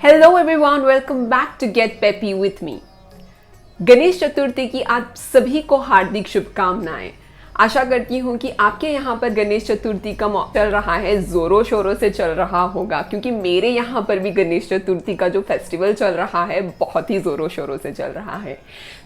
Hello everyone, welcome back to get peppy with me. Ganesh Chaturthi की आप सभी को हार्दिक शुभकामनाएं। आशा करती हूँ कि आपके यहाँ पर गणेश चतुर्थी का चल रहा है, ज़ोरों शोरों से चल रहा होगा, क्योंकि मेरे यहाँ पर भी गणेश चतुर्थी का जो फेस्टिवल चल रहा है बहुत ही ज़ोरों शोरों से चल रहा है।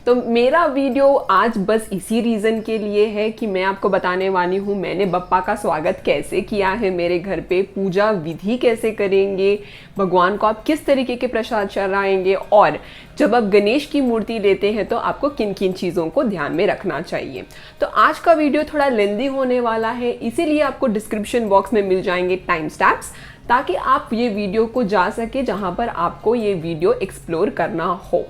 तो मेरा वीडियो आज बस इसी रीज़न के लिए है कि मैं आपको बताने वाली हूँ मैंने बप्पा का स्वागत कैसे किया है मेरे घर पे, पूजा विधि कैसे करेंगे, भगवान को आप किस तरीके के प्रसाद चढ़ाएंगे, और जब आप गणेश की मूर्ति लेते हैं तो आपको किन किन चीज़ों को ध्यान में रखना चाहिए। तो आज का वीडियो थोड़ा लेंदी होने वाला है, इसीलिए आपको डिस्क्रिप्शन बॉक्स में मिल जाएंगे टाइम स्टैम्प्स, ताकि आप ये वीडियो को जा सके जहां पर आपको ये वीडियो एक्सप्लोर करना हो।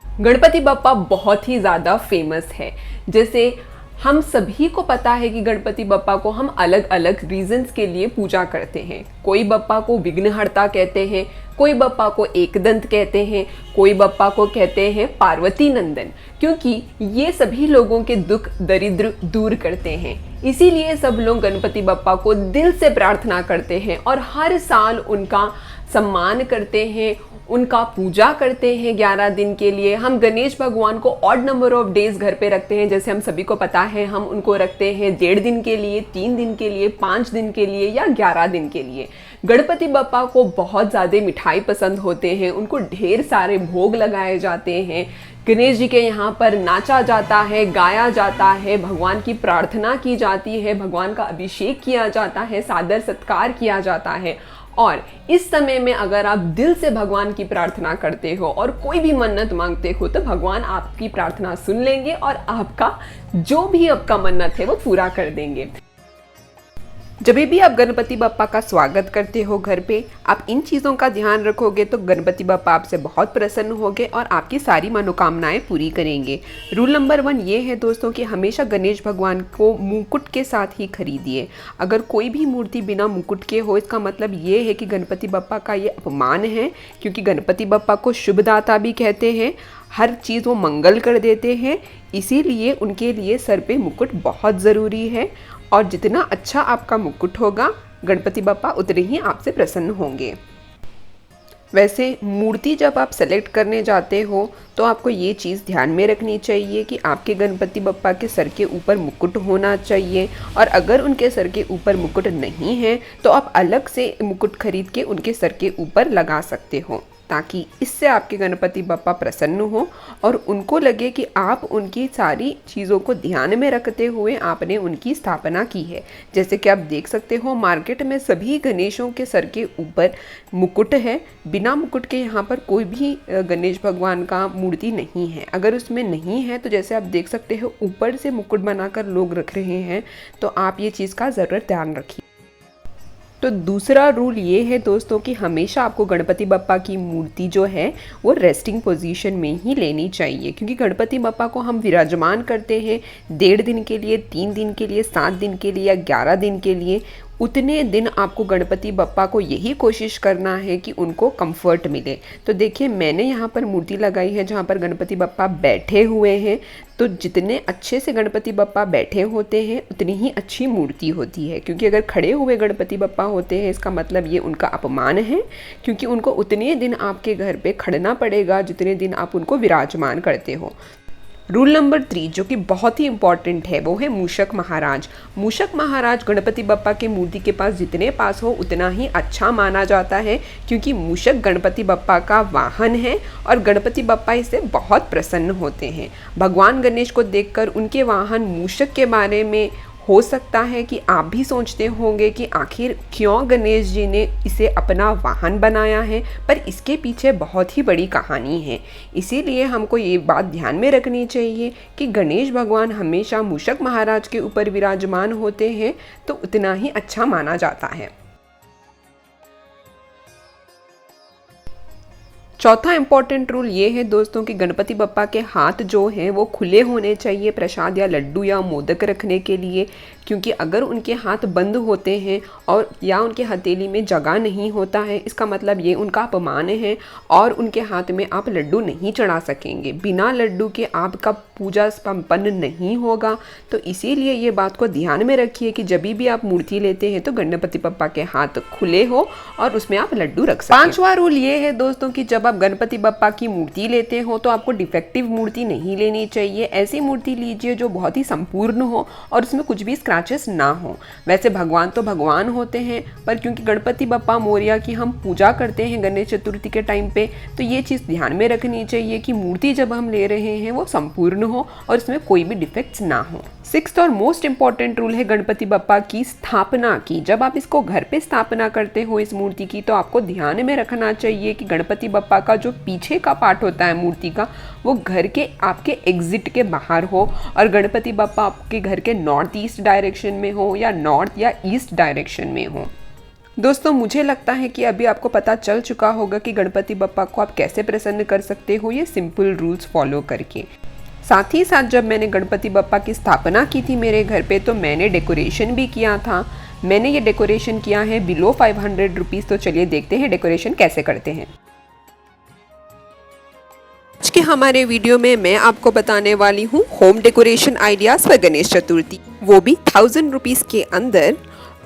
गणपति बप्पा बहुत ही ज़्यादा फेमस है। जैसे हम सभी को पता है कि गणपति बप्पा को हम अलग अलग रीजंस के लिए पूजा करते हैं। कोई बप्पा को विघ्नहर्ता कहते हैं, कोई बप्पा को एकदंत कहते हैं, कोई बप्पा को कहते हैं पार्वती नंदन, क्योंकि ये सभी लोगों के दुख दरिद्र दूर करते हैं। इसीलिए सब लोग गणपति बप्पा को दिल से प्रार्थना करते हैं और हर साल उनका सम्मान करते हैं, उनका पूजा करते हैं 11 दिन के लिए। हम गणेश भगवान को ऑड नंबर ऑफ डेज घर पे रखते हैं। जैसे हम सभी को पता है, हम उनको रखते हैं 1.5 दिन के लिए, 3 दिन के लिए, 5 दिन के लिए या 11 दिन के लिए। गणपति बप्पा को बहुत ज़्यादा मिठाई पसंद होते हैं, उनको ढेर सारे भोग लगाए जाते हैं। गणेश जी के यहाँ पर नाचा जाता है, गाया जाता है, भगवान की प्रार्थना की जाती है, भगवान का अभिषेक किया जाता है, सादर सत्कार किया जाता है। और इस समय में अगर आप दिल से भगवान की प्रार्थना करते हो और कोई भी मन्नत मांगते हो तो भगवान आपकी प्रार्थना सुन लेंगे और आपका जो भी आपका मन्नत है वो पूरा कर देंगे। जब भी आप गणपति बप्पा का स्वागत करते हो घर पे, आप इन चीज़ों का ध्यान रखोगे तो गणपति बप्पा आपसे बहुत प्रसन्न होंगे और आपकी सारी मनोकामनाएं पूरी करेंगे। रूल नंबर 1 ये है दोस्तों कि हमेशा गणेश भगवान को मुकुट के साथ ही खरीदिए। अगर कोई भी मूर्ति बिना मुकुट के हो, इसका मतलब ये है कि गणपति बप्पा का ये अपमान है, क्योंकि गणपति बप्पा को शुभदाता भी कहते हैं, हर चीज़ वो मंगल कर देते हैं। इसीलिए उनके लिए सर पे मुकुट बहुत ज़रूरी है, और जितना अच्छा आपका मुकुट होगा गणपति बप्पा उतने ही आपसे प्रसन्न होंगे। वैसे मूर्ति जब आप सेलेक्ट करने जाते हो तो आपको ये चीज़ ध्यान में रखनी चाहिए कि आपके गणपति बप्पा के सर के ऊपर मुकुट होना चाहिए, और अगर उनके सर के ऊपर मुकुट नहीं है तो आप अलग से मुकुट खरीद के उनके सर के ऊपर लगा सकते हो, ताकि इससे आपके गणपति बप्पा प्रसन्न हो और उनको लगे कि आप उनकी सारी चीज़ों को ध्यान में रखते हुए आपने उनकी स्थापना की है। जैसे कि आप देख सकते हो मार्केट में सभी गणेशों के सर के ऊपर मुकुट है। बिना मुकुट के यहाँ पर कोई भी गणेश भगवान का मूर्ति नहीं है। अगर उसमें नहीं है तो जैसे आप देख सकते हो ऊपर से मुकुट बनाकर लोग रख रहे हैं, तो आप ये चीज़ का ज़रूर ध्यान रखिए। तो दूसरा रूल ये है दोस्तों कि हमेशा आपको गणपति बप्पा की मूर्ति जो है वो रेस्टिंग पोजीशन में ही लेनी चाहिए, क्योंकि गणपति बप्पा को हम विराजमान करते हैं 1.5 दिन के लिए, 3 दिन के लिए, 7 दिन के लिए या 11 दिन के लिए। उतने दिन आपको गणपति बप्पा को यही कोशिश करना है कि उनको कंफर्ट मिले। तो देखिए मैंने यहाँ पर मूर्ति लगाई है जहाँ पर गणपति बप्पा बैठे हुए हैं, तो जितने अच्छे से गणपति बप्पा बैठे होते हैं उतनी ही अच्छी मूर्ति होती है, क्योंकि अगर खड़े हुए गणपति बप्पा होते हैं इसका मतलब ये उनका अपमान है, क्योंकि उनको उतने दिन आपके घर पे खड़ना पड़ेगा जितने दिन आप उनको विराजमान करते हो। रूल नंबर 3 जो कि बहुत ही इंपॉर्टेंट है वो है मूषक महाराज। मूषक महाराज गणपति बप्पा के मूर्ति के पास जितने पास हो उतना ही अच्छा माना जाता है, क्योंकि मूषक गणपति बप्पा का वाहन है और गणपति बप्पा इससे बहुत प्रसन्न होते हैं। भगवान गणेश को देखकर उनके वाहन मूषक के बारे में हो सकता है कि आप भी सोचते होंगे कि आखिर क्यों गणेश जी ने इसे अपना वाहन बनाया है, पर इसके पीछे बहुत ही बड़ी कहानी है। इसीलिए हमको ये बात ध्यान में रखनी चाहिए कि गणेश भगवान हमेशा मूषक महाराज के ऊपर विराजमान होते हैं, तो उतना ही अच्छा माना जाता है। चौथा इम्पॉर्टेंट रूल ये है दोस्तों कि गणपति बप्पा के हाथ जो हैं वो खुले होने चाहिए प्रसाद या लड्डू या मोदक रखने के लिए, क्योंकि अगर उनके हाथ बंद होते हैं और या उनके हथेली में जगह नहीं होता है, इसका मतलब ये उनका अपमान है और उनके हाथ में आप लड्डू नहीं चढ़ा सकेंगे। बिना लड्डू के आपका पूजा संपन्न नहीं होगा। तो इसीलिए ये बात को ध्यान में रखिए कि जब भी आप मूर्ति लेते हैं तो गणपति बप्पा के हाथ खुले हो और उसमें आप लड्डू रख सकें। पांचवा रूल ये है दोस्तों कि जब आप गणपति बप्पा की मूर्ति लेते हो तो आपको डिफेक्टिव मूर्ति नहीं लेनी चाहिए। ऐसी मूर्ति लीजिए जो बहुत ही संपूर्ण हो और उसमें कुछ भी स्क्रैचेस ना हो। वैसे भगवान तो भगवान होते हैं, पर क्योंकि गणपति बप्पा मोरया की हम पूजा करते हैं गणेश चतुर्थी के टाइम पे, तो ये चीज़ ध्यान में रखनी चाहिए कि मूर्ति जब हम ले रहे हैं वो संपूर्ण हो और इसमें कोई भी डिफेक्ट्स ना हो। सिक्स्थ और मोस्ट इंपॉर्टेंट रूल है गणपति बप्पा की स्थापना की। जब आप इसको घर पे स्थापना करते हो इस मूर्ति की, तो आपको ध्यान में रखना चाहिए कि गणपति बप्पा का जो पीछे का पार्ट होता है मूर्ति का, वो घर के आपके एग्जिट के बाहर हो और गणपति बप्पा आपके घर के नॉर्थ ईस्ट डायरेक्शन में हो या नॉर्थ या ईस्ट डायरेक्शन में हो। दोस्तों मुझे लगता है कि अभी आपको पता चल चुका होगा कि गणपति बप्पा को आप कैसे प्रसन्न कर सकते हो ये सिंपल रूल्स फॉलो करके। साथ ही साथ जब मैंने गणपति बप्पा की स्थापना की थी मेरे घर पे, तो मैंने डेकोरेशन भी किया था। मैंने ये डेकोरेशन किया है बिलो 500 रुपीज़। तो चलिए देखते हैं डेकोरेशन कैसे करते हैं। आज के हमारे वीडियो में मैं आपको बताने वाली हूँ home decoration ideas for Ganesh Chaturthi, वो भी 1000 रुपीज़ के अंदर।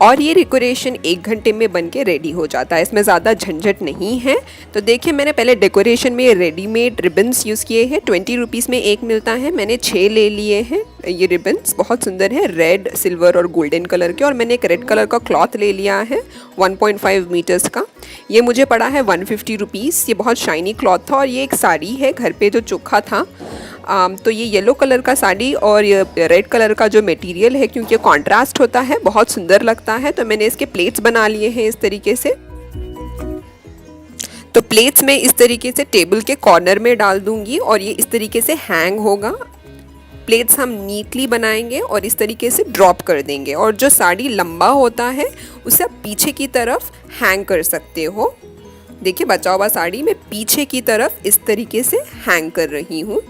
और ये डेकोरेशन 1 घंटे में बन के रेडी हो जाता है, इसमें ज़्यादा झंझट नहीं है। तो देखिए मैंने पहले डेकोरेशन में रेडीमेड रिबन्स यूज़ किए हैं। 20 रुपीज़ में एक मिलता है, मैंने 6 ले लिए हैं। ये रिबन्स बहुत सुंदर है, रेड, सिल्वर और गोल्डन कलर के। और मैंने एक रेड कलर का क्लॉथ ले लिया है 1.5 मीटर्स का। ये मुझे पड़ा है 150 रुपीज़। ये बहुत शाइनी क्लॉथ था। और ये एक साड़ी है घर पे जो चोखा था, तो ये येलो कलर का साड़ी और ये रेड कलर का जो मटेरियल है, क्योंकि कॉन्ट्रास्ट होता है, बहुत सुंदर लगता है। तो मैंने इसके प्लेट्स बना लिए हैं इस तरीके से। तो प्लेट्स में इस तरीके से टेबल के कॉर्नर में डाल दूंगी और ये इस तरीके से हैंग होगा। प्लेट्स हम नीटली बनाएंगे और इस तरीके से ड्रॉप कर देंगे। और जो साड़ी लंबा होता है उसे आप पीछे की तरफ हैंग कर सकते हो। देखिए बचा हुआ साड़ी मैं पीछे की तरफ इस तरीके से हैंग कर रही हूँ।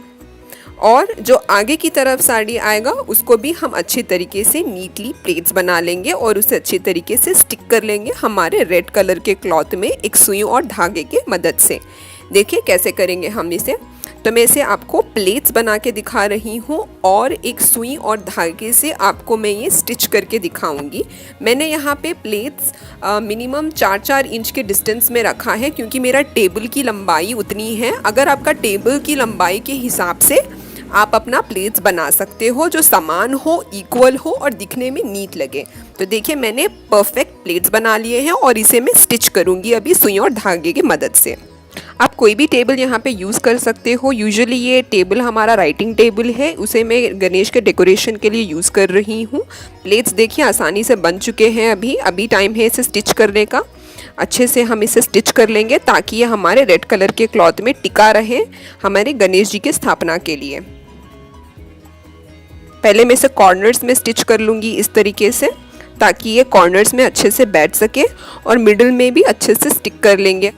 और जो आगे की तरफ साड़ी आएगा उसको भी हम अच्छी तरीके से नीटली प्लेट्स बना लेंगे और उसे अच्छी तरीके से स्टिक कर लेंगे हमारे रेड कलर के क्लॉथ में एक सुई और धागे के मदद से। देखिए कैसे करेंगे हम इसे। तो मैं इसे आपको प्लेट्स बना के दिखा रही हूँ और एक सुई और धागे से आपको मैं ये स्टिच करके दिखाऊंगी। मैंने यहाँ पे प्लेट्स मिनिमम 4-4 इंच के डिस्टेंस में रखा है, क्योंकि मेरा टेबल की लंबाई उतनी है। अगर आपका टेबल की लंबाई के हिसाब से आप अपना प्लेट्स बना सकते हो जो समान हो, इक्वल हो और दिखने में नीट लगे। तो देखिए मैंने परफेक्ट प्लेट्स बना लिए हैं और इसे मैं स्टिच करूँगी अभी सुई और धागे की मदद से। आप कोई भी टेबल यहाँ पे यूज़ कर सकते हो। यूजुअली ये टेबल हमारा राइटिंग टेबल है, उसे मैं गणेश के डेकोरेशन के लिए यूज़ कर रही हूँ। प्लेट्स देखिए आसानी से बन चुके हैं। अभी टाइम है इसे स्टिच करने का। अच्छे से हम इसे स्टिच कर लेंगे ताकि ये हमारे रेड कलर के क्लॉथ में टिका रहे हमारे गणेश जी की स्थापना के लिए। पहले मैं इसे कॉर्नर्स में स्टिच कर लूँगी इस तरीके से, ताकि ये कॉर्नर्स में अच्छे से बैठ सके और मिडिल में भी अच्छे से स्टिक कर लेंगे।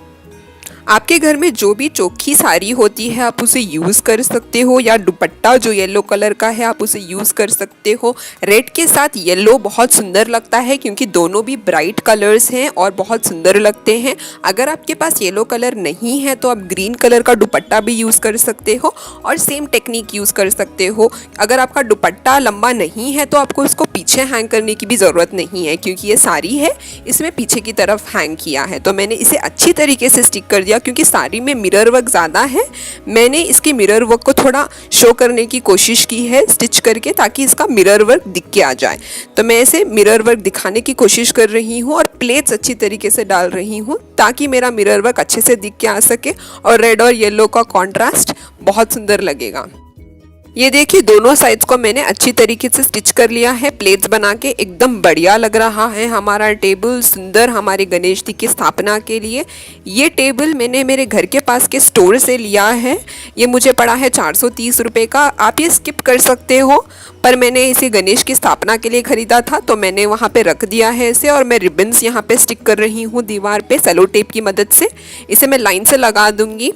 आपके घर में जो भी चोखी साड़ी होती है आप उसे यूज़ कर सकते हो, या दुपट्टा जो येलो कलर का है आप उसे यूज़ कर सकते हो। रेड के साथ येलो बहुत सुंदर लगता है, क्योंकि दोनों भी ब्राइट कलर्स हैं और बहुत सुंदर लगते हैं। अगर आपके पास येलो कलर नहीं है तो आप ग्रीन कलर का दुपट्टा भी यूज़ कर सकते हो और सेम टेक्निक यूज़ कर सकते हो। अगर आपका दुपट्टा लंबा नहीं है तो आपको इसको पीछे हैंग करने की भी ज़रूरत नहीं है, क्योंकि ये साड़ी है इसमें पीछे की तरफ हैंग किया है। तो मैंने इसे अच्छी तरीके से स्टिक कर दिया। क्योंकि साड़ी में मिरर वर्क ज़्यादा है, मैंने इसके मिरर वर्क को थोड़ा शो करने की कोशिश की है स्टिच करके, ताकि इसका मिरर वर्क दिख के आ जाए। तो मैं इसे मिरर वर्क दिखाने की कोशिश कर रही हूँ और प्लेट्स अच्छी तरीके से डाल रही हूँ ताकि मेरा मिरर वर्क अच्छे से दिख के आ सके और रेड और येलो का कॉन्ट्रास्ट बहुत सुंदर लगेगा। ये देखिए दोनों साइड्स को मैंने अच्छी तरीके से स्टिच कर लिया है प्लेट्स बना के। एकदम बढ़िया लग रहा है हमारा टेबल, सुंदर हमारे गणेश जी की स्थापना के लिए। ये टेबल मैंने मेरे घर के पास के स्टोर से लिया है। ये मुझे पड़ा है 430 रुपये का। आप ये स्किप कर सकते हो, पर मैंने इसे गणेश की स्थापना के लिए ख़रीदा था तो मैंने वहाँ पे रख दिया है इसे। और मैं रिबन्स यहाँ पे स्टिक कर रही हूँ दीवार पे सेलो टेप की मदद से। इसे मैं लाइन से लगा दूँगी।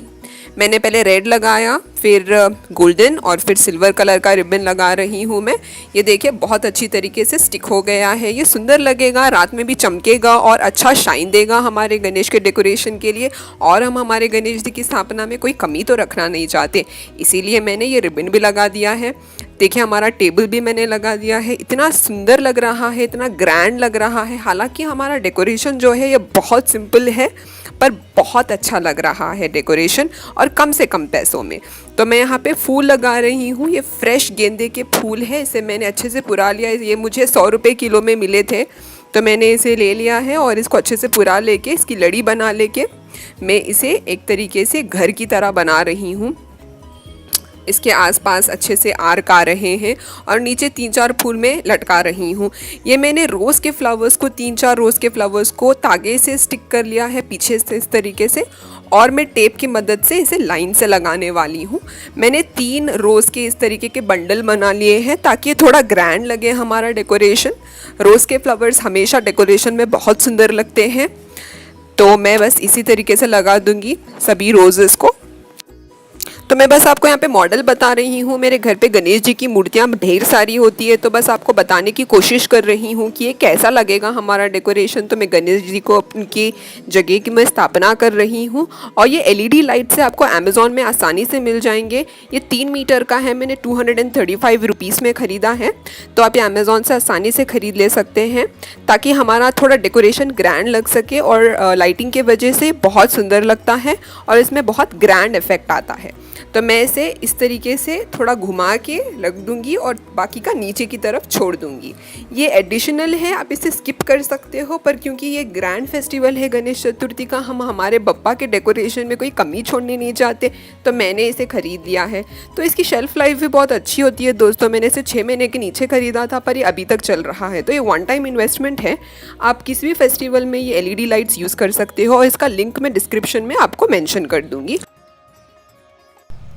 मैंने पहले रेड लगाया, फिर गोल्डन और फिर सिल्वर कलर का रिबन लगा रही हूँ मैं। ये देखिए बहुत अच्छी तरीके से स्टिक हो गया है। ये सुंदर लगेगा, रात में भी चमकेगा और अच्छा शाइन देगा हमारे गणेश के डेकोरेशन के लिए। और हम हमारे गणेश जी की स्थापना में कोई कमी तो रखना नहीं चाहते, इसीलिए मैंने ये रिबन भी लगा दिया है। देखिए हमारा टेबल भी मैंने लगा दिया है। इतना सुंदर लग रहा है, इतना ग्रैंड लग रहा है। हालांकि हमारा डेकोरेशन जो है ये बहुत सिंपल है, पर बहुत अच्छा लग रहा है डेकोरेशन, और कम से कम पैसों में। तो मैं यहाँ पे फूल लगा रही हूँ। ये फ्रेश गेंदे के फूल है, इसे मैंने अच्छे से पुरा लिया है। ये मुझे 100 रुपये किलो में मिले थे, तो मैंने इसे ले लिया है और इसको अच्छे से पुरा लेके, इसकी लड़ी बना लेके मैं इसे एक तरीके से घर की तरह बना रही हूँ। इसके आसपास अच्छे से आर्क आ रहे हैं और नीचे 3-4 फूल में लटका रही हूँ। ये मैंने रोज़ के फ्लावर्स को 3-4 रोज़ के फ्लावर्स को तागे से स्टिक कर लिया है पीछे से इस तरीके से, और मैं टेप की मदद से इसे लाइन से लगाने वाली हूँ। मैंने 3 रोज़ के इस तरीके के बंडल बना लिए हैं ताकि ये थोड़ा ग्रैंड लगे हमारा डेकोरेशन। रोज़ के फ्लावर्स हमेशा डेकोरेशन में बहुत सुंदर लगते हैं, तो मैं बस इसी तरीके से लगा दूँगी सभी रोजेज़ को। तो मैं बस आपको यहाँ पे मॉडल बता रही हूँ। मेरे घर पे गणेश जी की मूर्तियाँ ढेर सारी होती है, तो बस आपको बताने की कोशिश कर रही हूँ कि ये कैसा लगेगा हमारा डेकोरेशन। तो मैं गणेश जी को उनकी जगह की मैं स्थापना कर रही हूँ। और ये LED लाइट से आपको अमेज़ॉन में आसानी से मिल जाएंगे। ये 3 मीटर का है, मैंने 235 रुपीज़ में ख़रीदा है, तो आप ये अमेज़ॉन से आसानी से ख़रीद ले सकते हैं ताकि हमारा थोड़ा डेकोरेशन ग्रैंड लग सके। और लाइटिंग के वजह से बहुत सुंदर लगता है और इसमें बहुत ग्रैंड इफेक्ट आता है। तो मैं इसे इस तरीके से थोड़ा घुमा के रख दूंगी और बाकी का नीचे की तरफ छोड़ दूंगी। ये एडिशनल है, आप इसे स्किप कर सकते हो, पर क्योंकि ये ग्रैंड फेस्टिवल है गणेश चतुर्थी का, हम हमारे बप्पा के डेकोरेशन में कोई कमी छोड़नी नहीं चाहते, तो मैंने इसे ख़रीद लिया है। तो इसकी शेल्फ़ लाइफ भी बहुत अच्छी होती है दोस्तों। मैंने इसे 6 महीने के नीचे ख़रीदा था, पर ये अभी तक चल रहा है। तो ये 1 टाइम इन्वेस्टमेंट है। आप किसी भी फेस्टिवल में ये LED लाइट्स यूज़ कर सकते हो और इसका लिंक मैं डिस्क्रिप्शन में आपको मेंशन कर दूँगी।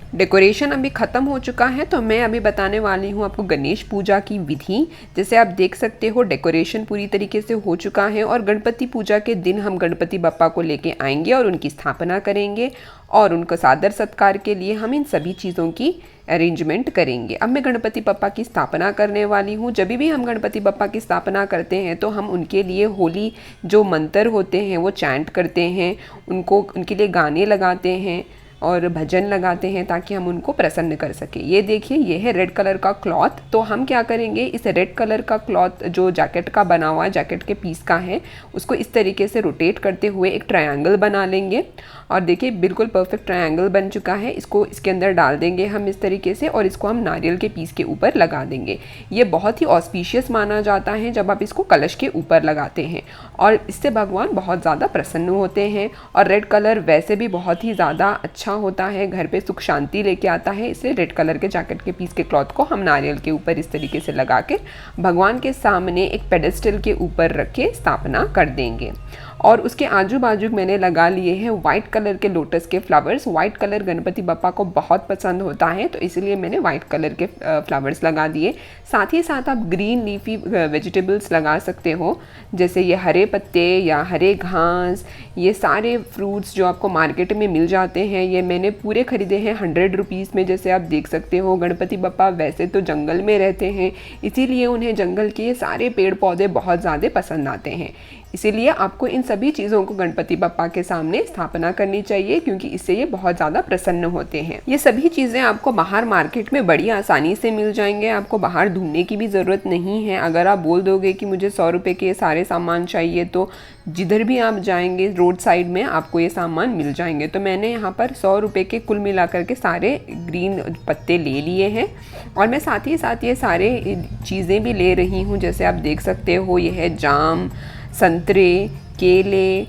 डेकोरेशन अभी ख़त्म हो चुका है, तो मैं अभी बताने वाली हूँ आपको गणेश पूजा की विधि। जैसे आप देख सकते हो डेकोरेशन पूरी तरीके से हो चुका है और गणपति पूजा के दिन हम गणपति बप्पा को लेके आएंगे और उनकी स्थापना करेंगे और उनको सादर सत्कार के लिए हम इन सभी चीज़ों की अरेंजमेंट करेंगे। अब मैं गणपति बप्पा की स्थापना करने वाली हूँ। जब भी हम गणपति बप्पा की स्थापना करते हैं तो हम उनके लिए होली जो मंत्र होते हैं वो चैंट करते हैं, उनके लिए गाने लगाते हैं और भजन लगाते हैं ताकि हम उनको प्रसन्न कर सकें। ये देखिए ये है रेड कलर का क्लॉथ। तो हम क्या करेंगे, इस रेड कलर का क्लॉथ जो जैकेट का बना हुआ है, जैकेट के पीस का है, उसको इस तरीके से रोटेट करते हुए एक ट्रायंगल बना लेंगे। और देखिए बिल्कुल परफेक्ट ट्रायंगल बन चुका है। इसको इसके अंदर डाल देंगे हम इस तरीके से और इसको हम नारियल के पीस के ऊपर लगा देंगे। ये बहुत ही ऑस्पिशियस माना जाता है जब आप इसको कलश के ऊपर लगाते हैं और इससे भगवान बहुत ज़्यादा प्रसन्न होते हैं। और रेड कलर वैसे भी बहुत ही ज़्यादा अच्छा होता है, घर पे सुख शांति लेके आता है। इसे रेड कलर के जैकेट के पीस के क्लॉथ को हम नारियल के ऊपर इस तरीके से लगा के भगवान के सामने एक पेडेस्टल के ऊपर रख के स्थापना कर देंगे। और उसके आजू बाजू मैंने लगा लिए हैं वाइट कलर के लोटस के flowers. White colour Ganpati Bappa को बहुत पसंद होता है, तो इसलिए मैंने वाइट कलर के फ्लावर्स लगा दिए। साथ ही साथ आप ग्रीन लीफी वेजिटेबल्स लगा सकते हो, जैसे ये हरे पत्ते या हरे घास, ये सारे फ्रूट्स जो आपको मार्केट में मिल जाते हैं। ये मैंने पूरे ख़रीदे हैं 100 रुपीज़ में। जैसे आप देख सकते हो गणपति बप्पा वैसे तो जंगल में रहते हैं, इसीलिए उन्हें जंगल के सारे पेड़ पौधे बहुत ज़्यादा पसंद आते हैं। इसीलिए आपको इन सभी चीज़ों को गणपति बप्पा के सामने स्थापना करनी चाहिए, क्योंकि इससे ये बहुत ज़्यादा प्रसन्न होते हैं। ये सभी चीज़ें आपको बाहर मार्केट में बड़ी आसानी से मिल जाएंगे, आपको बाहर ढूंढने की भी ज़रूरत नहीं है। अगर आप बोल दोगे कि मुझे 100 रुपये के सारे सामान चाहिए, तो जिधर भी आप जाएंगे रोड साइड में आपको ये सामान मिल जाएंगे। तो मैंने यहाँ पर 100 रुपये के कुल मिलाकर के सारे ग्रीन पत्ते ले लिए हैं और मैं साथ ही साथ ये सारे चीज़ें भी ले रही हूँ। जैसे आप देख सकते हो ये है जाम, संतरे, केले,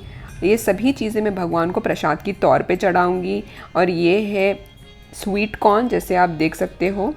ये सभी चीज़ें मैं भगवान को प्रसाद की तौर पे चढ़ाऊँगी। और ये है स्वीट कॉर्न, जैसे आप देख सकते हो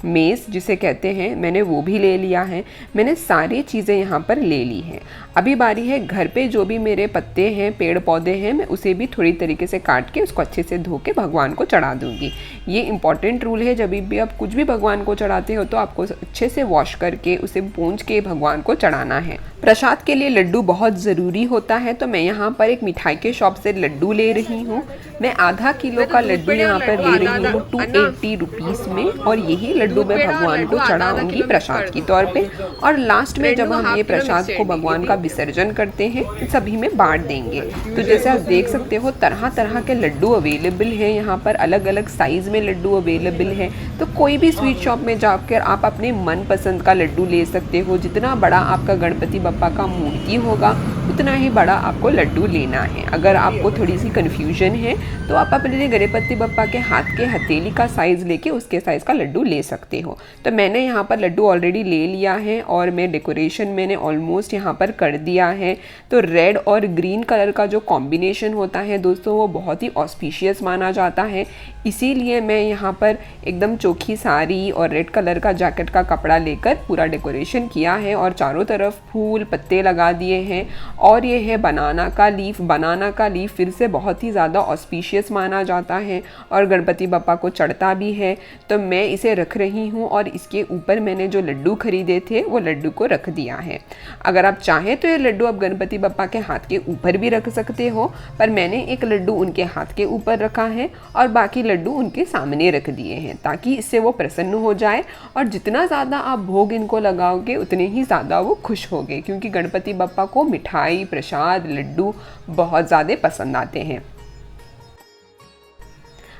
मेस जिसे कहते हैं, मैंने वो भी ले लिया है। मैंने सारी चीज़ें यहाँ पर ले ली हैं। अभी बारी है घर पे जो भी मेरे पत्ते हैं, पेड़ पौधे हैं, मैं उसे भी थोड़ी तरीके से काट के उसको अच्छे से धो के भगवान को चढ़ा दूँगी। ये इंपॉर्टेंट रूल है, जब भी आप कुछ भी भगवान को चढ़ाते हो तो आपको अच्छे से वॉश करके उसे पूंछ के भगवान को चढ़ाना है। प्रसाद के लिए लड्डू बहुत ज़रूरी होता है, तो मैं यहाँ पर एक मिठाई के शॉप से लड्डू ले रही हूँ। मैं आधा किलो का लड्डू यहाँ पर ले रही हूँ 280 रुपीज़ में, और यही लड्डू मैं भगवान को चढ़ाऊंगी प्रसाद के तौर पे। और लास्ट में जब हम ये प्रसाद को भगवान का विसर्जन करते हैं सभी में बांट देंगे। तो जैसे आप देख सकते हो तरह तरह के लड्डू अवेलेबल हैं यहाँ पर, अलग अलग साइज़ में लड्डू अवेलेबल है। तो कोई भी स्वीट शॉप में जाकर आप अपने मनपसंद का लड्डू ले सकते हो। जितना बड़ा आपका गणपति बप्पा का मूर्ति होगा उतना ही बड़ा आपको लड्डू लेना है। अगर आपको थोड़ी सी कन्फ्यूजन है तो आप अपने गणपति बप्पा के हाथ के हथेली का साइज़ लेके उसके साइज़ का लड्डू ले सकते हो। तो मैंने यहाँ पर लड्डू ऑलरेडी ले लिया है और मैं डेकोरेशन मैंने ऑलमोस्ट यहाँ पर कर दिया है। तो रेड और ग्रीन कलर का जो कॉम्बिनेशन होता है दोस्तों वो बहुत ही ऑस्पिशियस माना जाता है, इसीलिए मैं यहाँ पर एकदम चोखी साड़ी और रेड कलर का जैकेट का कपड़ा लेकर पूरा डेकोरेशन किया है और चारों तरफ फूल पत्ते लगा दिए हैं। और ये है बनाना का लीफ। बनाना का लीफ फिर से बहुत ही ज़्यादा ऑस्पिशियस माना जाता है और गणपति बप्पा को चढ़ता भी है। तो मैं इसे रख रही हूँ और इसके ऊपर मैंने जो लड्डू खरीदे थे वो लड्डू को रख दिया है। अगर आप चाहें तो ये लड्डू आप गणपति बप्पा के हाथ के ऊपर भी रख सकते हो, पर मैंने एक लड्डू उनके हाथ के ऊपर रखा है और बाकी लड्डू उनके सामने रख दिए हैं ताकि इससे वो प्रसन्न हो जाए। और जितना ज़्यादा आप भोग इनको लगाओगे उतने ही ज़्यादा वो खुश होंगे, क्योंकि गणपति बप्पा को मिठाई प्रसाद लड्डू बहुत ज़्यादा पसंद आते हैं।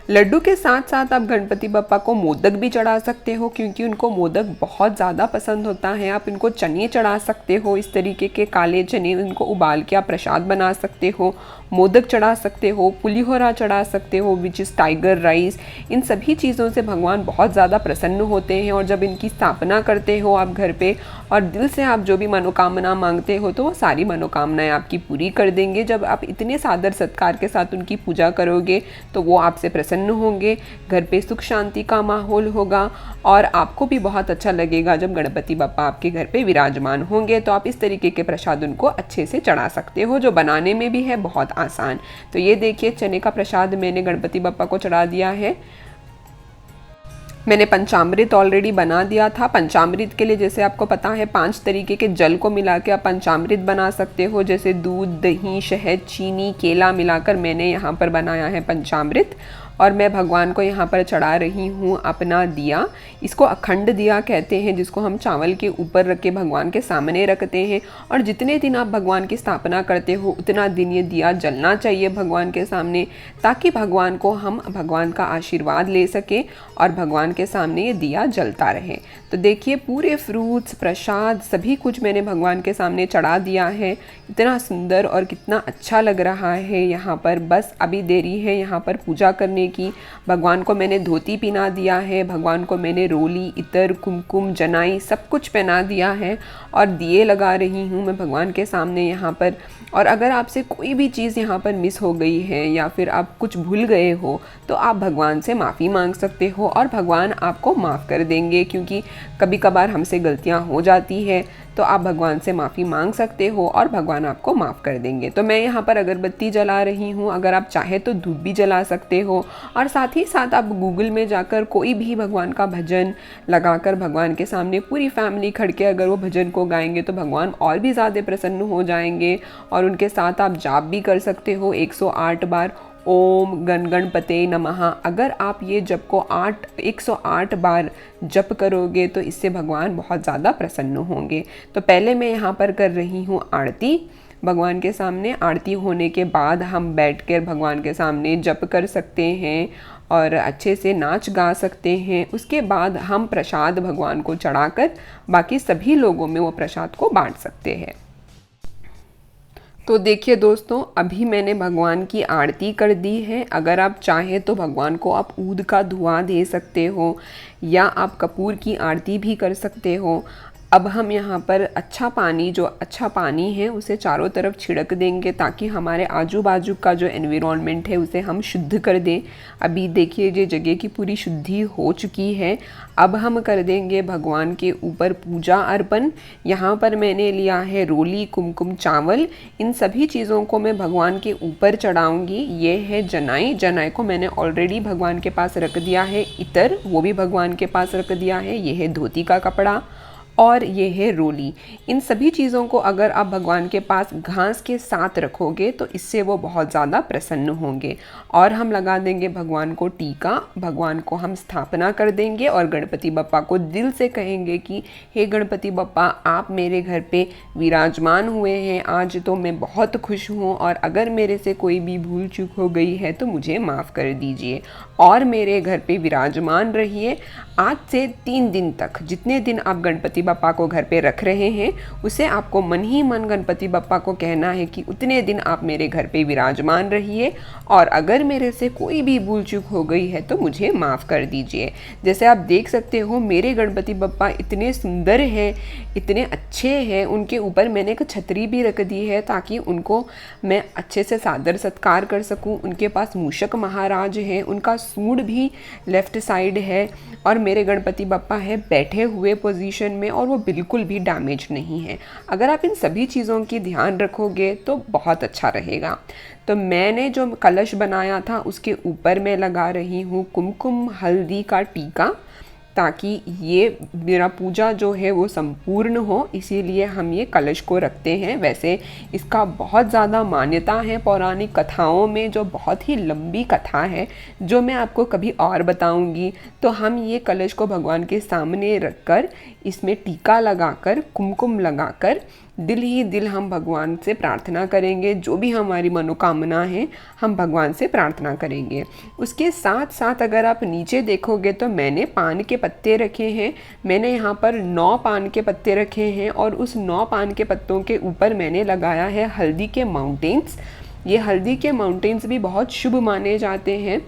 लड्डू के साथ साथ आप गणपति बप्पा को मोदक भी चढ़ा सकते हो, क्योंकि उनको मोदक बहुत ज़्यादा पसंद होता है। आप इनको चने चढ़ा सकते हो, इस तरीके के काले चने, उनको उबाल के आप प्रसाद बना सकते हो। मोदक चढ़ा सकते हो, पुलिहोरा चढ़ा सकते हो विच इज़ टाइगर राइस। इन सभी चीज़ों से भगवान बहुत ज़्यादा प्रसन्न होते हैं। और जब इनकी स्थापना करते हो आप घर पे और दिल से आप जो भी मनोकामना मांगते हो तो वो सारी मनोकामनाएं आपकी पूरी कर देंगे। जब आप इतने सादर सत्कार के साथ उनकी पूजा करोगे तो वो आपसे प्रसन्न होंगे, घर पे सुख शांति का माहौल होगा और आपको भी बहुत अच्छा लगेगा जब गणपति बप्पा आपके घर पे विराजमान होंगे। तो आप इस तरीके के प्रसाद उनको अच्छे से चढ़ा सकते हो, जो बनाने में भी है बहुत आसान। तो ये देखिए चने का प्रसाद मैंने गणपति बप्पा को चढ़ा दिया है। मैंने पंचामृत ऑलरेडी बना दिया था। पंचामृत के लिए जैसे आपको पता है 5 तरीके के जल को मिला के आप पंचामृत बना सकते हो, जैसे दूध दही शहद चीनी केला मिलाकर मैंने यहाँ पर बनाया है पंचामृत। और मैं भगवान को यहाँ पर चढ़ा रही हूँ अपना दिया। इसको अखंड दिया कहते हैं, जिसको हम चावल के ऊपर रख के भगवान के सामने रखते हैं। और जितने दिन आप भगवान की स्थापना करते हो उतना दिन ये दिया जलना चाहिए भगवान के सामने, ताकि भगवान को हम भगवान का आशीर्वाद ले सकें और भगवान के सामने ये दिया जलता रहे। तो देखिए पूरे फ्रूट्स प्रसाद सभी कुछ मैंने भगवान के सामने चढ़ा दिया है। इतना सुंदर और कितना अच्छा लग रहा है यहाँ पर। बस अभी देरी है यहाँ पर पूजा करने की। भगवान को मैंने धोती पहना दिया है, भगवान को मैंने रोली इतर कुमकुम जनाई सब कुछ पहना दिया है और दिए लगा रही हूँ मैं भगवान के सामने यहाँ पर। और अगर आपसे कोई भी चीज़ यहाँ पर मिस हो गई है या फिर आप कुछ भूल गए हो तो आप भगवान से माफ़ी मांग सकते हो और भगवान आपको माफ़ कर देंगे, क्योंकि कभी कभार हमसे गलतियाँ हो जाती है। तो आप भगवान से माफ़ी मांग सकते हो और भगवान आपको माफ़ कर देंगे। तो मैं यहाँ पर अगरबत्ती जला रही हूँ, अगर आप चाहे तो धूप भी जला सकते हो। और साथ ही साथ आप गूगल में जाकर कोई भी भगवान का भजन लगाकर भगवान के सामने पूरी फैमिली खड़ के अगर वो भजन को गाएंगे तो भगवान और भी ज़्यादा प्रसन्न हो जाएंगे। और उनके साथ आप जाप भी कर सकते हो 108 बार ओम गण गणपते नमः। अगर आप ये जप को 108 बार जप करोगे तो इससे भगवान बहुत ज़्यादा प्रसन्न होंगे। तो पहले मैं यहाँ पर कर रही हूँ आरती भगवान के सामने। आरती होने के बाद हम बैठकर भगवान के सामने जप कर सकते हैं और अच्छे से नाच गा सकते हैं। उसके बाद हम प्रसाद भगवान को चढ़ाकर बाकी सभी लोगों में वो प्रसाद को बांट सकते हैं। तो देखिए दोस्तों, अभी मैंने भगवान की आरती कर दी है। अगर आप चाहें तो भगवान को आप ऊद का धुआं दे सकते हो या आप कपूर की आरती भी कर सकते हो। अब हम यहाँ पर अच्छा पानी है उसे चारों तरफ छिड़क देंगे ताकि हमारे आजू बाजू का जो एनवायरनमेंट है उसे हम शुद्ध कर दें। अभी देखिए ये जगह की पूरी शुद्धि हो चुकी है। अब हम कर देंगे भगवान के ऊपर पूजा अर्पण। यहाँ पर मैंने लिया है रोली, कुमकुम, चावल। इन सभी चीज़ों को मैं भगवान के ऊपर चढ़ाऊँगी। ये है जनाई, जनाई को मैंने ऑलरेडी भगवान के पास रख दिया है। इतर वो भी भगवान के पास रख दिया है। ये है धोती का कपड़ा और ये है रोली। इन सभी चीज़ों को अगर आप भगवान के पास घास के साथ रखोगे तो इससे वो बहुत ज़्यादा प्रसन्न होंगे। और हम लगा देंगे भगवान को टीका, भगवान को हम स्थापना कर देंगे और गणपति बप्पा को दिल से कहेंगे कि हे गणपति बप्पा, आप मेरे घर पे विराजमान हुए हैं, आज तो मैं बहुत खुश हूँ और अगर मेरे से कोई भी भूल चूक हो गई है तो मुझे माफ़ कर दीजिए और मेरे घर पे विराजमान रहिए। आज से 3 दिन तक, जितने दिन आप गणपति बप्पा को घर पे रख रहे हैं, उसे आपको मन ही मन गणपति बप्पा को कहना है कि उतने दिन आप मेरे घर पे विराजमान रहिए और अगर मेरे से कोई भी भूल चूक हो गई है तो मुझे माफ़ कर दीजिए। जैसे आप देख सकते हो मेरे गणपति बप्पा इतने सुंदर हैं, इतने अच्छे हैं। उनके ऊपर मैंने एक छतरी भी रख दी है ताकि उनको मैं अच्छे से सादर सत्कार कर सकूं। उनके पास मूषक महाराज हैं, उनका सूंड भी लेफ्ट साइड है और मेरे गणपति बप्पा है बैठे हुए पोजीशन में और वो बिल्कुल भी डैमेज नहीं है। अगर आप इन सभी चीज़ों की ध्यान रखोगे तो बहुत अच्छा रहेगा। तो मैंने जो कलश बनाया था उसके ऊपर मैं लगा रही हूँ कुमकुम हल्दी का टीका ताकि ये मेरा पूजा जो है वो संपूर्ण हो, इसीलिए हम ये कलश को रखते हैं। वैसे इसका बहुत ज़्यादा मान्यता है पौराणिक कथाओं में, जो बहुत ही लंबी कथा है जो मैं आपको कभी और बताऊंगी। तो हम ये कलश को भगवान के सामने रखकर इसमें टीका लगाकर, कुमकुम लगाकर दिल ही दिल हम भगवान से प्रार्थना करेंगे। जो भी हमारी मनोकामना है हम भगवान से प्रार्थना करेंगे। उसके साथ साथ अगर आप नीचे देखोगे तो मैंने पान के पत्ते रखे हैं। मैंने यहाँ पर 9 पान के पत्ते रखे हैं और उस 9 पान के पत्तों के ऊपर मैंने लगाया है हल्दी के माउंटेन्स। ये हल्दी के माउंटेन्स भी बहुत शुभ माने जाते हैं।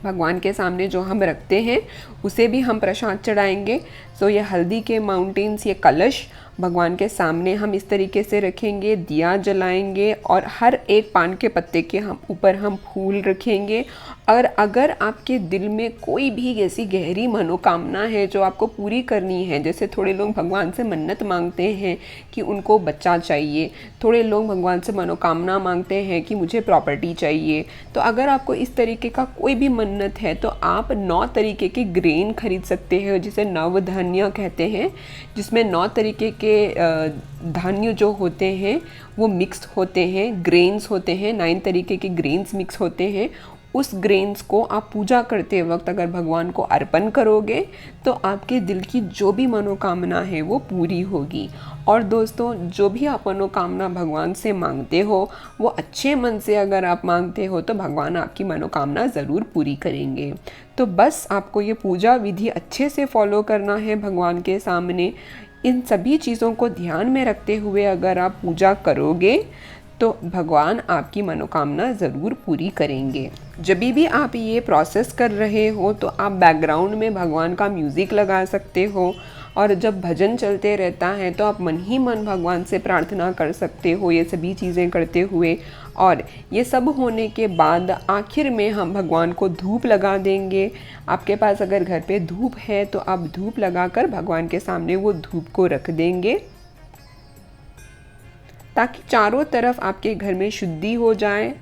भगवान के सामने जो हम रखते हैं उसे भी हम प्रसाद चढ़ाएंगे। सो ये हल्दी के माउंटेन्स, ये कलश भगवान के सामने हम इस तरीके से रखेंगे, दिया जलाएंगे और हर एक पान के पत्ते के हम ऊपर हम फूल रखेंगे। और अगर आपके दिल में कोई भी ऐसी गहरी मनोकामना है जो आपको पूरी करनी है, जैसे थोड़े लोग भगवान से मन्नत मांगते हैं कि उनको बच्चा चाहिए, थोड़े लोग भगवान से मनोकामना मांगते हैं कि मुझे प्रॉपर्टी चाहिए, तो अगर आपको इस तरीके का कोई भी मन्नत है तो आप 9 तरीके के ग्रेन खरीद सकते हैं जिसे नवधान्य कहते हैं, जिसमें 9 तरीके के धान्य जो होते हैं वो मिक्स होते हैं, ग्रेन्स होते हैं, 9 तरीके के ग्रेन्स मिक्स होते हैं। उस ग्रेन्स को आप पूजा करते वक्त अगर भगवान को अर्पण करोगे तो आपके दिल की जो भी मनोकामना है वो पूरी होगी। और दोस्तों, जो भी आप मनोकामना भगवान से मांगते हो वो अच्छे मन से अगर आप मांगते हो तो भगवान आपकी मनोकामना ज़रूर पूरी करेंगे। तो बस आपको ये पूजा विधि अच्छे से फॉलो करना है भगवान के सामने। इन सभी चीज़ों को ध्यान में रखते हुए अगर आप पूजा करोगे तो भगवान आपकी मनोकामना ज़रूर पूरी करेंगे। जब भी आप ये प्रोसेस कर रहे हो तो आप बैकग्राउंड में भगवान का म्यूज़िक लगा सकते हो और जब भजन चलते रहता है तो आप मन ही मन भगवान से प्रार्थना कर सकते हो ये सभी चीज़ें करते हुए। और ये सब होने के बाद आखिर में हम भगवान को धूप लगा देंगे। आपके पास अगर घर पे धूप है तो आप धूप लगाकर भगवान के सामने वो धूप को रख देंगे ताकि चारों तरफ आपके घर में शुद्धि हो जाए।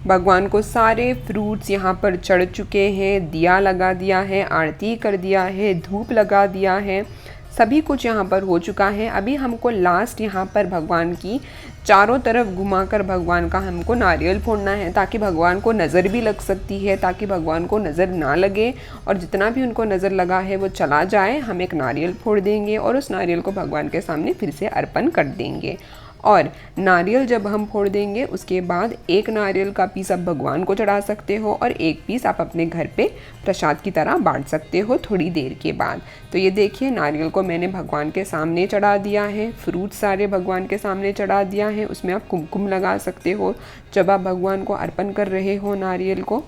भगवान को सारे फ्रूट्स यहाँ पर चढ़ चुके हैं, दिया लगा दिया है, आरती कर दिया है, धूप लगा दिया है, सभी कुछ यहाँ पर हो चुका है। अभी हमको लास्ट यहाँ पर भगवान की चारों तरफ घुमाकर भगवान का हमको नारियल फोड़ना है, ताकि भगवान को नज़र भी लग सकती है, ताकि भगवान को नज़र ना लगे और जितना भी उनको नज़र लगा है वो चला जाए। हम एक नारियल फोड़ देंगे और उस नारियल को भगवान के सामने फिर से अर्पण कर देंगे। और नारियल जब हम फोड़ देंगे उसके बाद एक नारियल का पीस आप भगवान को चढ़ा सकते हो और एक पीस आप अपने घर पे प्रसाद की तरह बांट सकते हो थोड़ी देर के बाद। तो ये देखिए, नारियल को मैंने भगवान के सामने चढ़ा दिया है, फ्रूट सारे भगवान के सामने चढ़ा दिया है। उसमें आप कुमकुम लगा सकते हो जब आप भगवान को अर्पण कर रहे हो नारियल को।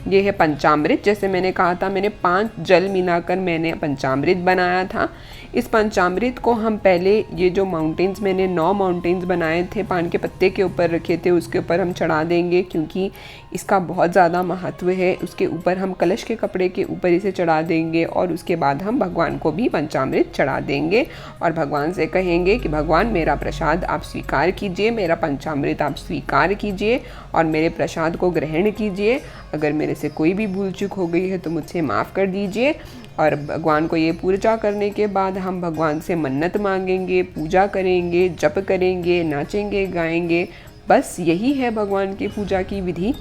ये है पंचामृत। जैसे मैंने कहा था, मैंने 5 जल मिलाकर मैंने पंचामृत बनाया था। इस पंचामृत को हम पहले ये जो माउंटेन्स मैंने 9 माउंटेन्स बनाए थे पान के पत्ते के ऊपर रखे थे उसके ऊपर हम चढ़ा देंगे, क्योंकि इसका बहुत ज़्यादा महत्व है। उसके ऊपर हम कलश के कपड़े के ऊपर इसे चढ़ा देंगे और उसके बाद हम भगवान को भी पंचामृत चढ़ा देंगे और भगवान से कहेंगे कि भगवान मेरा प्रसाद आप स्वीकार कीजिए, मेरा पंचामृत आप स्वीकार कीजिए और मेरे प्रसाद को ग्रहण कीजिए। अगर मेरे से कोई भी भूल चूक हो गई है तो मुझसे माफ़ कर दीजिए। और भगवान को ये पूजा करने के बाद हम भगवान से मन्नत मांगेंगे, पूजा करेंगे, जप करेंगे, नाचेंगे, गाएंगे। बस यही है भगवान की पूजा की विधि।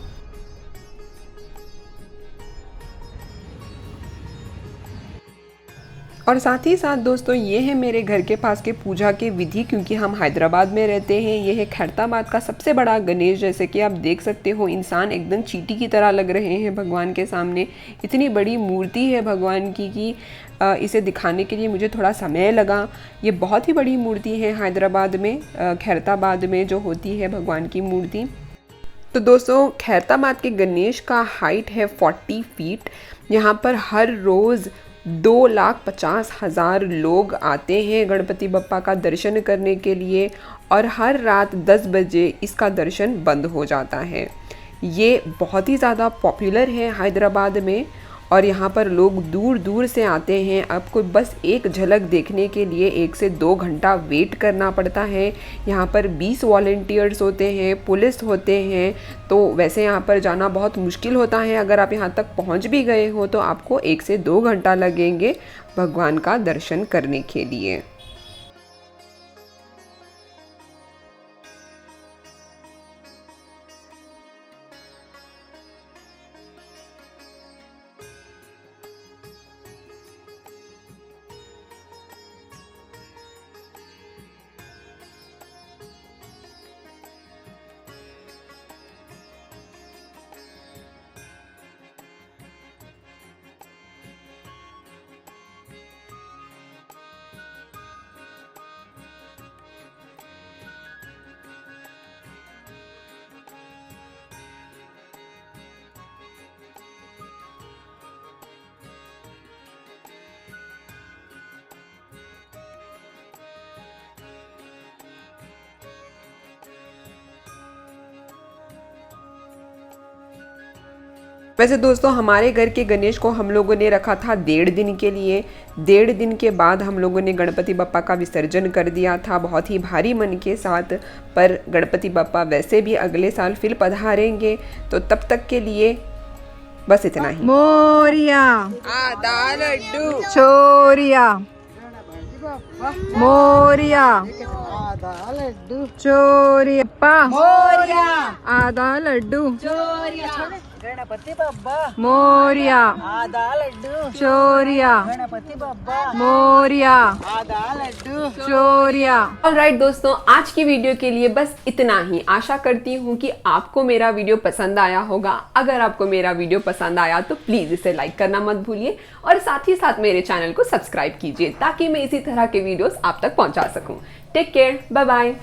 और साथ ही साथ दोस्तों, ये है मेरे घर के पास के पूजा के विधि। क्योंकि हम हैदराबाद में रहते हैं, ये है खैरताबाद का सबसे बड़ा गणेश। जैसे कि आप देख सकते हो, इंसान एकदम चींटी की तरह लग रहे हैं भगवान के सामने। इतनी बड़ी मूर्ति है भगवान की कि इसे दिखाने के लिए मुझे थोड़ा समय लगा। ये बहुत ही बड़ी मूर्ति है हैदराबाद में, खैरताबाद में जो होती है भगवान की मूर्ति। तो दोस्तों, खैरताबाद के गणेश का हाइट है 40 फीट। यहाँ पर हर रोज़ 2,50,000 लोग आते हैं गणपति बप्पा का दर्शन करने के लिए और हर रात 10 बजे इसका दर्शन बंद हो जाता है। ये बहुत ही ज़्यादा पॉपुलर है हैदराबाद में और यहाँ पर लोग दूर दूर से आते हैं। आपको बस एक झलक देखने के लिए 1 से 2 घंटा वेट करना पड़ता है। यहाँ पर 20 वॉलंटियर्स होते हैं, पुलिस होते हैं। तो वैसे यहाँ पर जाना बहुत मुश्किल होता है। अगर आप यहाँ तक पहुँच भी गए हो तो आपको 1 से 2 घंटा लगेंगे भगवान का दर्शन करने के लिए। वैसे दोस्तों, हमारे घर के गणेश को हम लोगों ने रखा था 1.5 दिन के लिए। 1.5 दिन के बाद हम लोगों ने गणपति बप्पा का विसर्जन कर दिया था बहुत ही भारी मन के साथ। पर गणपति बप्पा वैसे भी अगले साल फिर पधारेंगे, तो तब तक के लिए बस इतना ही। मोरिया आधा लड्डू चोरिया, मोरिया आधा लड्डू चोरिया, मोरिया, आधा लड्डू चोरिया, गणपति बप्पा मोरिया, आधा लड्डू चोरिया, गणपति बप्पा मोरिया, आधा लड्डू चोरिया। ऑलराइट दोस्तों, आज की वीडियो के लिए बस इतना ही। आशा करती हूँ कि आपको मेरा वीडियो पसंद आया होगा। अगर आपको मेरा वीडियो पसंद आया तो प्लीज़ इसे लाइक करना मत भूलिए और साथ ही साथ मेरे चैनल को सब्सक्राइब कीजिए, ताकि मैं इसी तरह के वीडियोस आप तक पहुँचा सकूँ। Take care, bye bye.